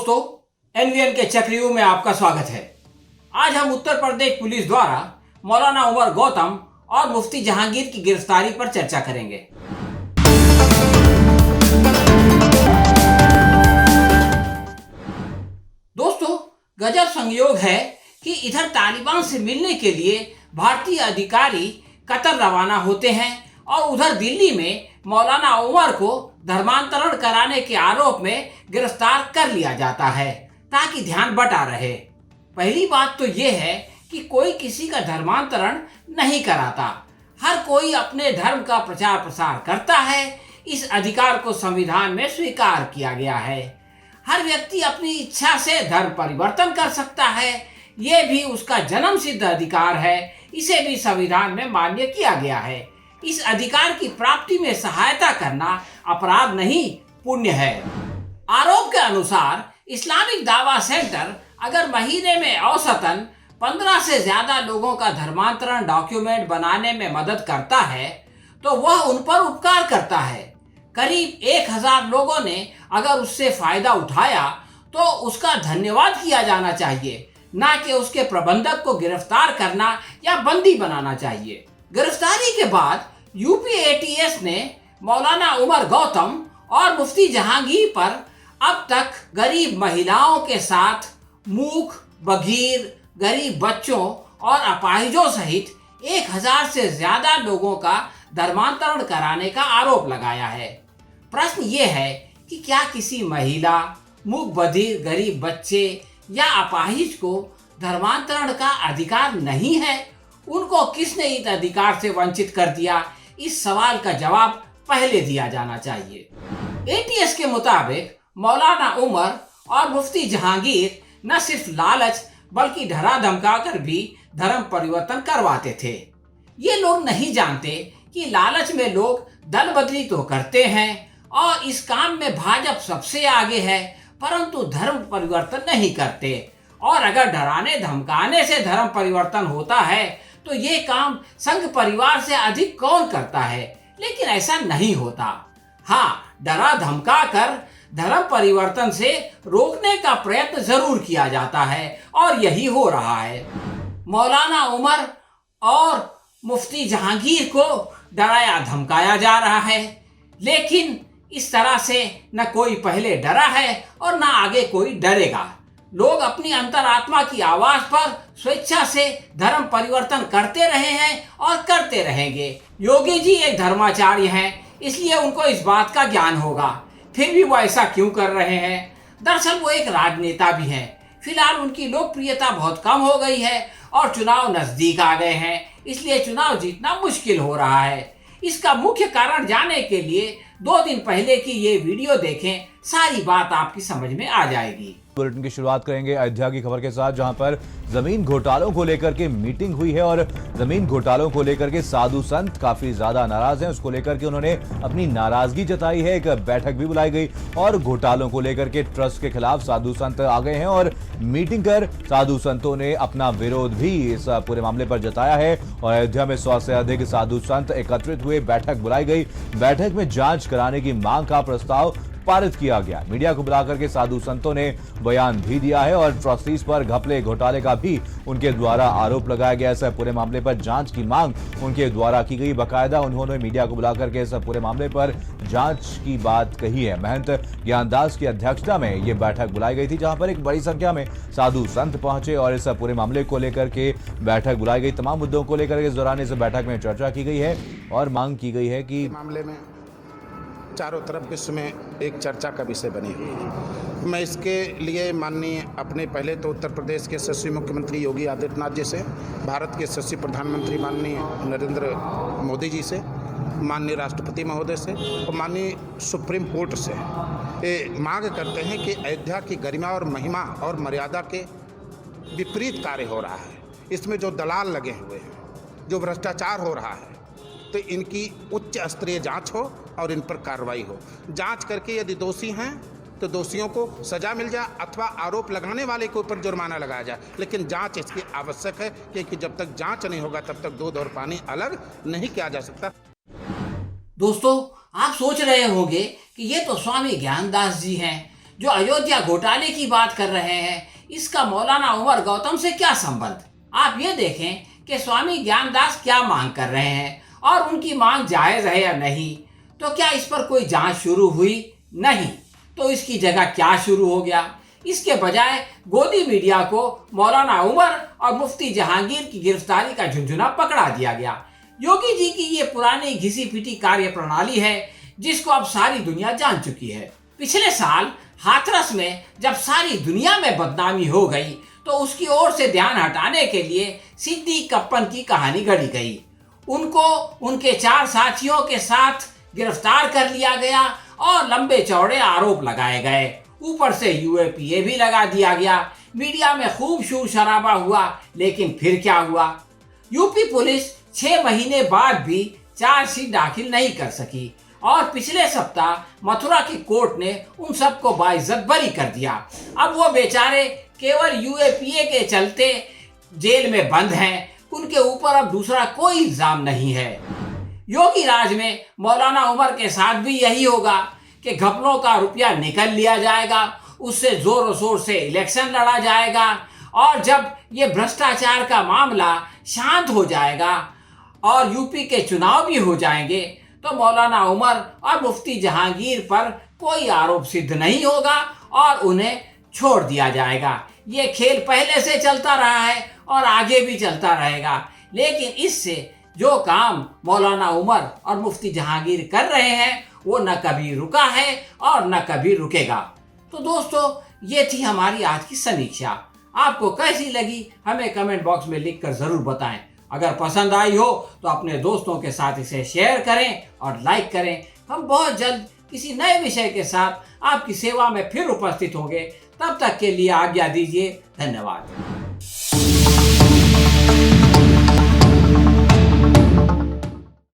दोस्तों, एनवीएन के चक्रव्यूह में आपका स्वागत है। आज हम उत्तर प्रदेश पुलिस द्वारा मौलाना उमर गौतम और मुफ्ती जहांगीर की गिरफ्तारी पर चर्चा करेंगे। दोस्तों, गजब संयोग है कि इधर तालिबान से मिलने के लिए भारतीय अधिकारी कतर रवाना होते हैं और उधर दिल्ली में मौलाना उमर को धर्मांतरण कराने के आरोप में गिरफ्तार कर लिया जाता है ताकि ध्यान बटा रहे। पहली बात तो यह है कि कोई किसी का धर्मांतरण नहीं कराता, हर कोई अपने धर्म का प्रचार प्रसार करता है। इस अधिकार को संविधान में स्वीकार किया गया है। हर व्यक्ति अपनी इच्छा से धर्म परिवर्तन कर सकता है, यह भी उसका जन्म सिद्ध अधिकार है। इसे भी संविधान में मान्य किया गया है। इस अधिकार की प्राप्ति में सहायता करना अपराध नहीं, पुण्य है। आरोप के अनुसार इस्लामिक दावा सेंटर अगर महीने में औसतन 15 से ज्यादा लोगों का धर्मांतरण डॉक्यूमेंट बनाने में मदद करता है तो वह उन पर उपकार करता है। करीब 1000 लोगों ने अगर उससे फायदा उठाया तो उसका धन्यवाद किया जाना चाहिए, ना कि उसके प्रबंधक को गिरफ्तार करना या बंदी बनाना चाहिए। गिरफ्तारी के बाद यूपी एटीएस ने मौलाना उमर गौतम और मुफ्ती जहांगीर पर अब तक गरीब महिलाओं के साथ मूक, बधिर, गरीब बच्चों और अपाहिजों सहित 1000 से ज्यादा लोगों का धर्मांतरण कराने का आरोप लगाया है। प्रश्न ये है कि क्या किसी महिला, मूक, बधिर, गरीब बच्चे या अपाहिज को धर्मांतरण का अधिकार नहीं है? उनको किसने इस अधिकार से वंचित कर दिया? इस सवाल का जवाब पहले दिया जाना चाहिए। एटीएस के मुताबिक मौलाना उमर और मुफ्ती जहांगीर न सिर्फ लालच बल्कि डरा धमका कर भी धर्म परिवर्तन करवाते थे। ये लोग नहीं जानते कि लालच में लोग दल बदली तो करते हैं और इस काम में भाजपा सबसे आगे है, परंतु धर्म परिवर्तन नहीं करते। और अगर डराने धमकाने से धर्म परिवर्तन होता है तो ये काम संघ परिवार से अधिक कौन करता है? लेकिन ऐसा नहीं होता। हाँ, डरा धमका कर धर्म परिवर्तन से रोकने का प्रयत्न जरूर किया जाता है और यही हो रहा है। मौलाना उमर और मुफ्ती जहांगीर को डराया धमकाया जा रहा है, लेकिन इस तरह से न कोई पहले डरा है और न आगे कोई डरेगा। लोग अपनी अंतरात्मा की आवाज पर स्वेच्छा से धर्म परिवर्तन करते रहे हैं और करते रहेंगे। योगी जी एक धर्माचार्य हैं, इसलिए उनको इस बात का ज्ञान होगा, फिर भी वो ऐसा क्यों कर रहे हैं? दरअसल वो एक राजनेता भी हैं। फिलहाल उनकी लोकप्रियता बहुत कम हो गई है और चुनाव नजदीक आ गए हैं, इसलिए चुनाव जीतना मुश्किल हो रहा है। इसका मुख्य कारण जानने के लिए 2 दिन पहले की ये वीडियो देखें, सारी बात आपकी समझ में आ जाएगी। बुलेटिन की शुरुआत करेंगे अयोध्या की खबर के साथ, जहां पर जमीन घोटालों को लेकर के मीटिंग हुई है और जमीन घोटालों को लेकर के साधु संत काफी ज्यादा नाराज हैं। उसको लेकर के उन्होंने अपनी नाराजगी जताई है। एक बैठक भी बुलाई गई और घोटालों को लेकर के ट्रस्ट के खिलाफ साधु संत आ गए हैं और मीटिंग कर साधु संतों ने अपना विरोध भी इस पूरे मामले पर जताया है। और अयोध्या में 100 से अधिक साधु संत एकत्रित हुए, बैठक बुलाई गई। बैठक में जांच कराने की मांग का प्रस्ताव पारित किया गया। मीडिया को बुलाकर के साधु संतों ने बयान भी दिया है और ट्रस्टीज पर घपले घोटाले का भी उनके द्वारा आरोप लगाया गया। इस पूरे मामले पर जांच की मांग उनके द्वारा की गई। बाकायदा उन्होंने मीडिया को बुलाकर के इस पूरे मामले पर जांच की बात कही है। महंत ज्ञानदास की अध्यक्षता में ये बैठक बुलाई गई थी, जहां पर एक बड़ी संख्या में साधु संत पहुंचे और इस पूरे मामले को लेकर के बैठक बुलाई गई। तमाम मुद्दों को लेकर इस दौरान इस बैठक में चर्चा की गई है और मांग की गई है कि मामले में चारों तरफ विश्व में एक चर्चा का विषय बनी हुई है। मैं इसके लिए माननीय अपने पहले तो उत्तर प्रदेश के यशस्वी मुख्यमंत्री योगी आदित्यनाथ जी से, भारत के यशस्वी प्रधानमंत्री माननीय नरेंद्र मोदी जी से, माननीय राष्ट्रपति महोदय से और माननीय सुप्रीम कोर्ट से मांग करते हैं कि अयोध्या की गरिमा और महिमा और मर्यादा के विपरीत कार्य हो रहा है। इसमें जो दलाल लगे हुए हैं, जो भ्रष्टाचार हो रहा है, तो इनकी उच्च स्तरीय जांच हो और इन पर कार्रवाई हो। जांच करके यदि दोषी हैं तो दोषियों को सजा मिल जाए अथवा आरोप लगाने वाले के ऊपर जुर्माना लगाया जाए, लेकिन जांच इसकी आवश्यक है, क्योंकि जब तक जांच नहीं होगा तब तक दूध और पानी अलग नहीं किया जा सकता। दोस्तों, आप सोच रहे होंगे कि ये तो स्वामी ज्ञानदास जी हैं जो अयोध्या घोटाले की बात कर रहे हैं, इसका मौलाना उमर गौतम से क्या संबंध? आप ये देखें कि स्वामी ज्ञानदास क्या मांग कर रहे हैं और उनकी मांग जायज है या नहीं। तो क्या इस पर कोई जांच शुरू हुई? नहीं। तो इसकी जगह क्या शुरू हो गया? इसके बजाय गोदी मीडिया को मौलाना उमर और मुफ्ती जहांगीर की गिरफ्तारी का झुंझुना पकड़ा दिया गया। योगी जी की ये पुरानी घिसी पिटी कार्य प्रणाली है जिसको अब सारी दुनिया जान चुकी है। पिछले साल हाथरस में जब सारी दुनिया में बदनामी हो गई तो उसकी ओर से ध्यान हटाने के लिए सिद्दीक कप्पन की कहानी गढ़ी गई। उनको उनके 4 साथियों के साथ गिरफ्तार कर लिया गया और लंबे चौड़े आरोप लगाए गए। ऊपर से यूएपीए भी लगा दिया गया। मीडिया में खूब शोर शराबा हुआ, लेकिन फिर क्या हुआ? यूपी पुलिस 6 महीने बाद भी चार्जशीट दाखिल नहीं कर सकी और पिछले सप्ताह मथुरा की कोर्ट ने उन सबको बाइज्जत बरी कर दिया। अब वो बेचारे केवल यूएपीए के चलते जेल में बंद हैं। उनके ऊपर अब दूसरा कोई इल्जाम नहीं है। योगी राज में मौलाना उमर के साथ भी यही होगा कि घपलों का रुपया निकल लिया जाएगा, उससे जोरों शोर से इलेक्शन लड़ा जाएगा और जब ये भ्रष्टाचार का मामला शांत हो जाएगा और यूपी के चुनाव भी हो जाएंगे तो मौलाना उमर और मुफ्ती जहांगीर पर कोई आरोप सिद्ध नहीं होगा और उन्हें छोड़ दिया जाएगा। ये खेल पहले से चलता रहा है और आगे भी चलता रहेगा, लेकिन इससे जो काम मौलाना उमर और मुफ्ती जहांगीर कर रहे हैं वो न कभी रुका है और न कभी रुकेगा। तो दोस्तों, ये थी हमारी आज की समीक्षा। आपको कैसी लगी हमें कमेंट बॉक्स में लिखकर जरूर बताएं। अगर पसंद आई हो तो अपने दोस्तों के साथ इसे शेयर करें और लाइक करें। हम बहुत जल्द किसी नए विषय के साथ आपकी सेवा में फिर उपस्थित होंगे। तब तक के लिए आज्ञा दीजिए। धन्यवाद।